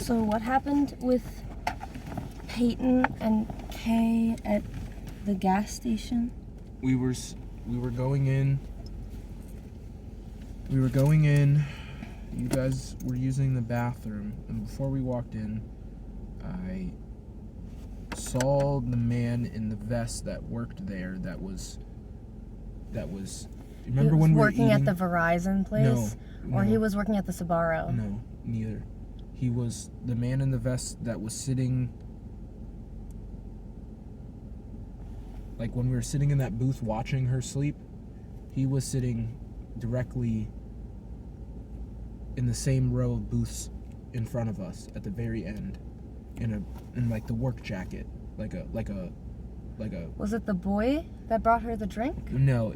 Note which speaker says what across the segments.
Speaker 1: So what happened with Peyton and Kay at the gas station?
Speaker 2: We were going in. We were going in. You guys were using the bathroom, and before we walked in, I saw the man in the vest that worked there. That was. Remember when we were
Speaker 1: working
Speaker 2: eating?
Speaker 1: at the Verizon place?
Speaker 2: No.
Speaker 1: Or he was working at the Sbarro?
Speaker 2: No, neither. He was the man in the vest that was sitting. Like when we were sitting in that booth watching her sleep, he was sitting directly in the same row of booths in front of us at the very end, in like the work jacket, like a.
Speaker 1: Was it the boy that brought her the drink?
Speaker 2: No,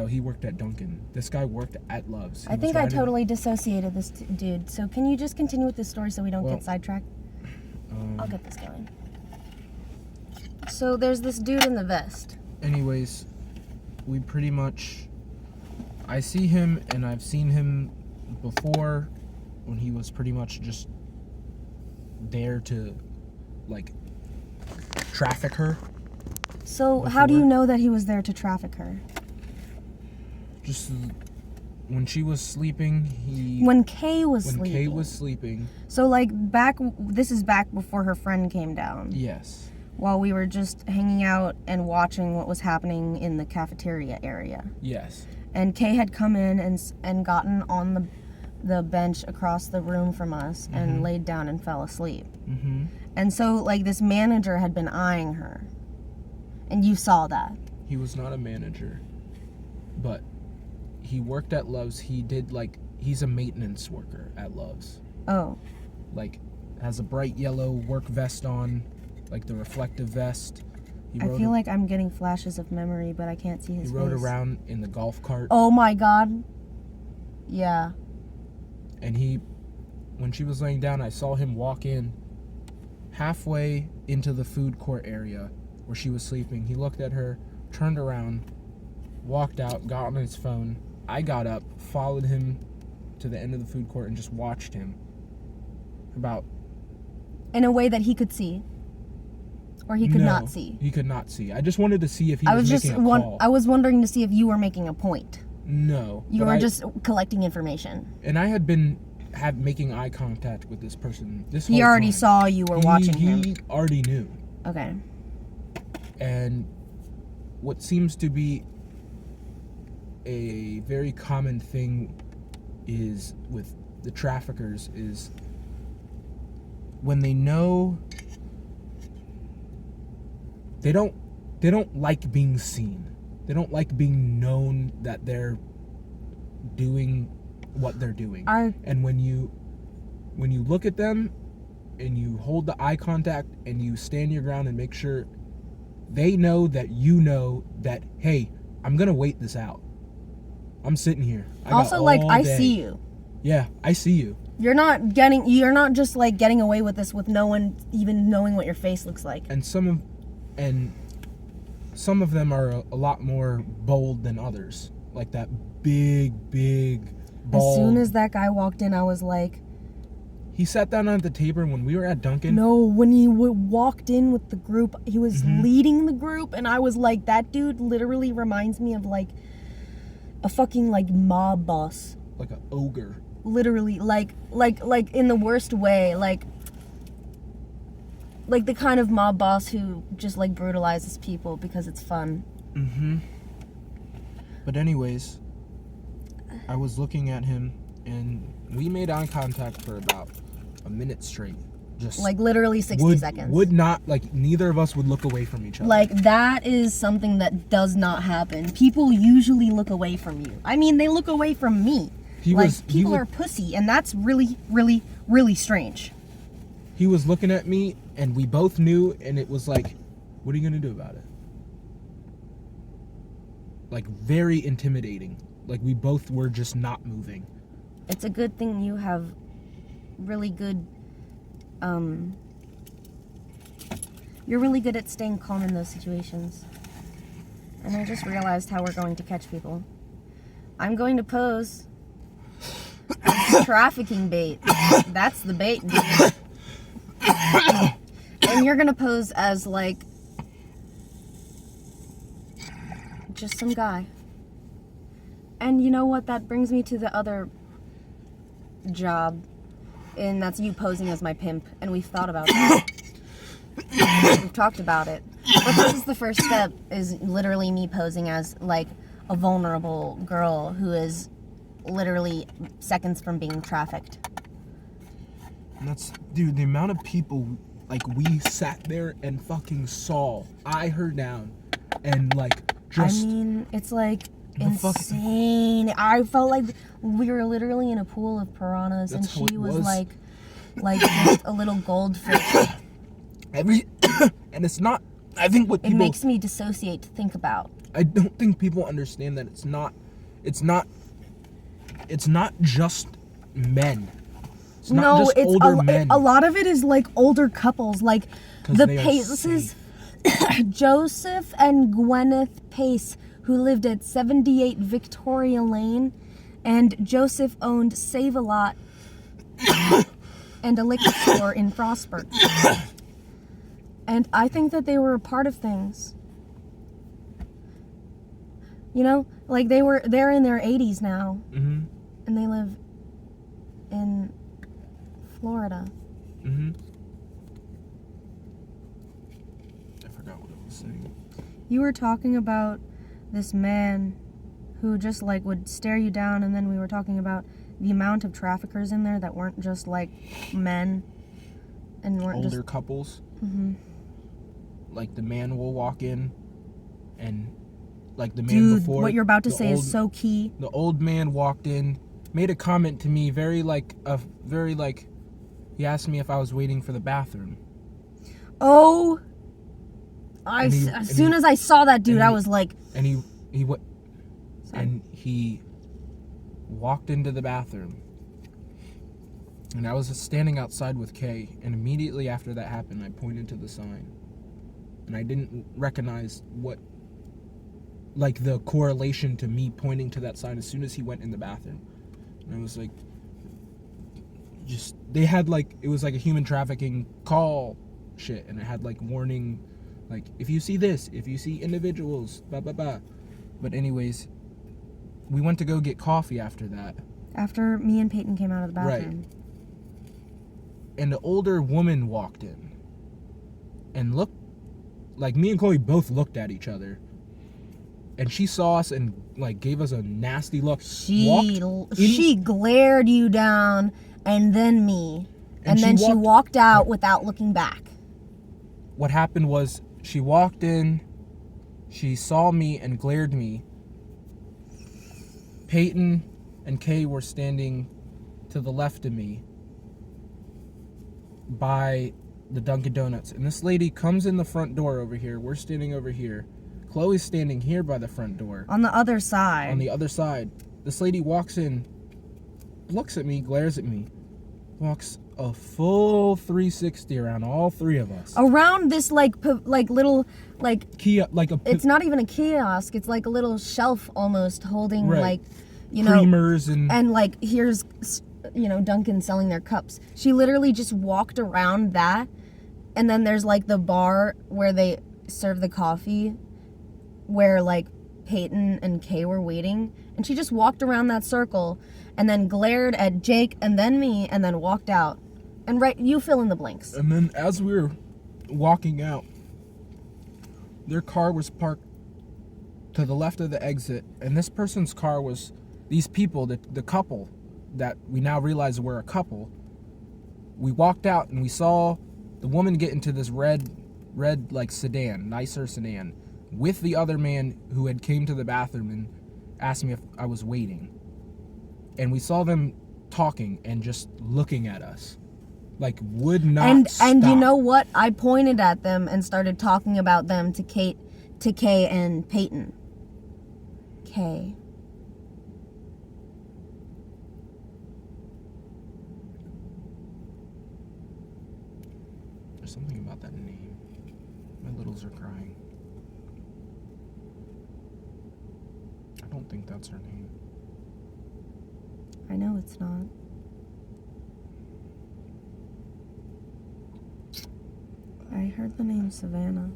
Speaker 2: he worked at Dunkin'. This guy worked at Love's.
Speaker 1: I think I totally dissociated this dude. So can you just continue with this story so we don't get sidetracked? I'll get this going. So there's this dude in the vest.
Speaker 2: Anyways, we pretty much. I see him, and I've seen him before when he was pretty much just there to, like, traffic her.
Speaker 1: So how do you know that he was there to traffic her?
Speaker 2: Just when she was sleeping,
Speaker 1: When Kay was sleeping.
Speaker 2: When Kay was sleeping.
Speaker 1: So like this is back before her friend came down.
Speaker 2: Yes.
Speaker 1: While we were just hanging out and watching what was happening in the cafeteria area.
Speaker 2: Yes.
Speaker 1: And Kay had come in and gotten on the bench across the room from us and laid down and fell asleep.
Speaker 2: Mm-hmm.
Speaker 1: And so like this manager had been eyeing her. And you saw that.
Speaker 2: He was not a manager, but he worked at Love's. He's a maintenance worker at Love's.
Speaker 1: Oh.
Speaker 2: Like, has a bright yellow work vest on, like the reflective vest.
Speaker 1: I feel like I'm getting flashes of memory, but I can't see his face.
Speaker 2: He rode around in the golf cart.
Speaker 1: Oh my god. Yeah.
Speaker 2: And when she was laying down, I saw him walk in halfway into the food court area where she was sleeping. He looked at her, turned around, walked out, got on his phone. I got up, followed him to the end of the food court, and just watched him.
Speaker 1: In a way that he could see. Or he could not see.
Speaker 2: He could not see. I just wanted to see if he was making a call.
Speaker 1: I was wondering to see if you were making a point.
Speaker 2: No.
Speaker 1: You were just collecting information.
Speaker 2: And I had been making eye contact with this person this whole
Speaker 1: He already
Speaker 2: time.
Speaker 1: saw you were watching him.
Speaker 2: He already knew.
Speaker 1: Okay.
Speaker 2: And what seems to be a very common thing is with the traffickers is when they know they don't like being seen. They don't like being known that they're doing what they're doing. And when you look at them and you hold the eye contact and you stand your ground and make sure they know that you know that, hey, I'm gonna wait this out. I'm sitting here.
Speaker 1: I see you.
Speaker 2: Yeah, I see you.
Speaker 1: You're not just like getting away with this with no one even knowing what your face looks like.
Speaker 2: And some of them are a lot more bold than others. Like that big, bald.
Speaker 1: As soon as that guy walked in, I was like...
Speaker 2: He sat down at the table when we were at Dunkin'.
Speaker 1: No, when he walked in with the group, he was leading the group, and I was like, that dude literally reminds me of like a fucking like mob boss.
Speaker 2: Like an ogre.
Speaker 1: Literally, like in the worst way, like the kind of mob boss who just like brutalizes people because it's fun.
Speaker 2: Mm-hmm. But anyways, I was looking at him, and we made eye contact for about a minute straight. Just
Speaker 1: like literally 60 seconds.
Speaker 2: Would not, like, neither of us would look away from each other.
Speaker 1: Like, that is something that does not happen. People usually look away from you. I mean, they look away from me. People are pussy, and that's really, really, really strange.
Speaker 2: He was looking at me, and we both knew, and it was like, what are you gonna do about it? Like, very intimidating. Like, we both were just not moving.
Speaker 1: It's a good thing you have really good, you're really good at staying calm in those situations. And I just realized how we're going to catch people. I'm going to pose. Trafficking bait. That's the bait, dude. And you're gonna pose as, like, just some guy. And you know what? That brings me to the other job. And that's you posing as my pimp. And we've thought about that. We've talked about it. But this is the first step, is literally me posing as, like, a vulnerable girl who is literally seconds from being trafficked.
Speaker 2: And that's, dude, the amount of people, like, we sat there and fucking saw, eye her down, and, like, just...
Speaker 1: I mean, it's, like, insane. I felt like we were literally in a pool of piranhas, and she was like just a little goldfish.
Speaker 2: And it's not, I think what people...
Speaker 1: It makes me dissociate to think about.
Speaker 2: I don't think people understand that it's not just men. It's not just older men.
Speaker 1: A lot of it is like older couples, like the Paces, Joseph and Gwyneth Pace, who lived at 78 Victoria Lane, and Joseph owned Save-A-Lot and a liquor store in Frostburg. And I think that they were a part of things. You know, like they're in their 80s now,
Speaker 2: mm-hmm.
Speaker 1: and they live in Florida.
Speaker 2: Mm-hmm. I forgot what I was saying.
Speaker 1: You were talking about this man who just like would stare you down, and then we were talking about the amount of traffickers in there that weren't just like men and weren't
Speaker 2: older couples.
Speaker 1: Mm-hmm.
Speaker 2: Like the man will walk in, and like the man before.
Speaker 1: What you're about to say is so key.
Speaker 2: The old man walked in, made a comment to me, he asked me if I was waiting for the bathroom.
Speaker 1: Oh, as soon as I saw that dude, I was like...
Speaker 2: And he walked into the bathroom. And I was standing outside with Kay, and immediately after that happened, I pointed to the sign. And I didn't recognize the correlation to me pointing to that sign as soon as he went in the bathroom. And I was like, they had it was like a human trafficking call shit, and it had warning, if you see this, if you see individuals, blah, blah, blah. But anyways, we went to go get coffee after that.
Speaker 1: After me and Peyton came out of the bathroom.
Speaker 2: Right. And the older woman walked in and looked, me and Chloe both looked at each other. And she saw us and gave us a nasty look.
Speaker 1: She glared you down, and then me. And then she walked out without looking back.
Speaker 2: What happened was she walked in, she saw me and glared me. Peyton and Kay were standing to the left of me by the Dunkin' Donuts. And this lady comes in the front door over here. We're standing over here. Chloe's standing here by the front door.
Speaker 1: On the other side.
Speaker 2: On the other side. This lady walks in, looks at me, glares at me, walks a full 360 around all three of us.
Speaker 1: Around this little it's not even a kiosk. It's like a little shelf almost holding
Speaker 2: creamers
Speaker 1: and here's Dunkin' selling their cups. She literally just walked around that, and then there's the bar where they serve the coffee, where Peyton and Kay were waiting, and she just walked around that circle and then glared at Jake and then me and then walked out. And you fill in the blanks.
Speaker 2: And then as we were walking out, their car was parked to the left of the exit, and this person's car was, these people, the couple that we now realize were a couple. We walked out and we saw the woman get into this red sedan, nicer sedan, with the other man who had came to the bathroom and asked me if I was waiting. And we saw them talking and just looking at us. Would not stop.
Speaker 1: And you know what? I pointed at them and started talking about them to Kay and Peyton. Kay.
Speaker 2: There's something about that name. My littles are crying. I don't think that's her name.
Speaker 1: I know it's not. I heard the name Savannah.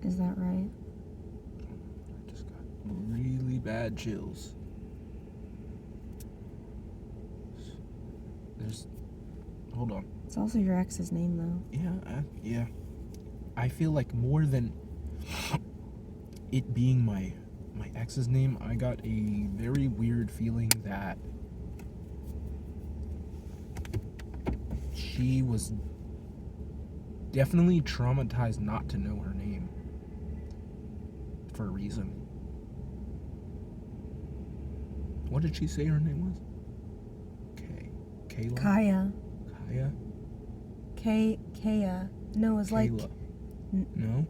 Speaker 1: Is that right?
Speaker 2: I just got really bad chills. Hold on.
Speaker 1: It's also your ex's name, though.
Speaker 2: Yeah. I feel like more than it being my ex's name, I got a very weird feeling that she was definitely traumatized not to know her name for a reason. What did she say her name was? Kayla?
Speaker 1: Kaya.
Speaker 2: Kaya?
Speaker 1: Kaya. No, it was like...
Speaker 2: Kayla. No?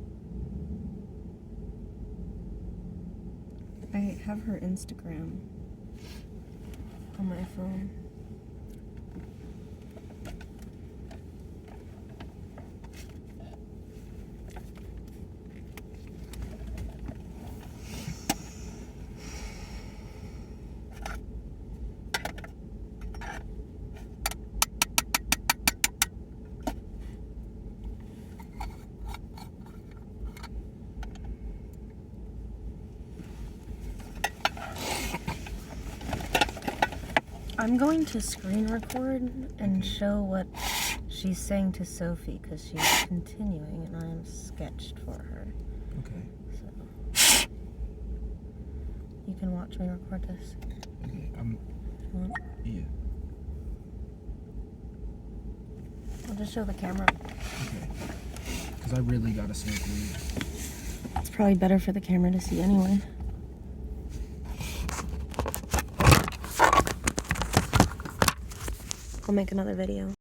Speaker 1: I have her Instagram on my phone. I'm going to screen record and show what she's saying to Sophie because she's continuing and I am sketched for her.
Speaker 2: Okay.
Speaker 1: So you can watch me record this.
Speaker 2: Okay, yeah.
Speaker 1: I'll just show the camera.
Speaker 2: Okay. Because I really gotta smoke weed.
Speaker 1: It's probably better for the camera to see anyway. I'll make another video.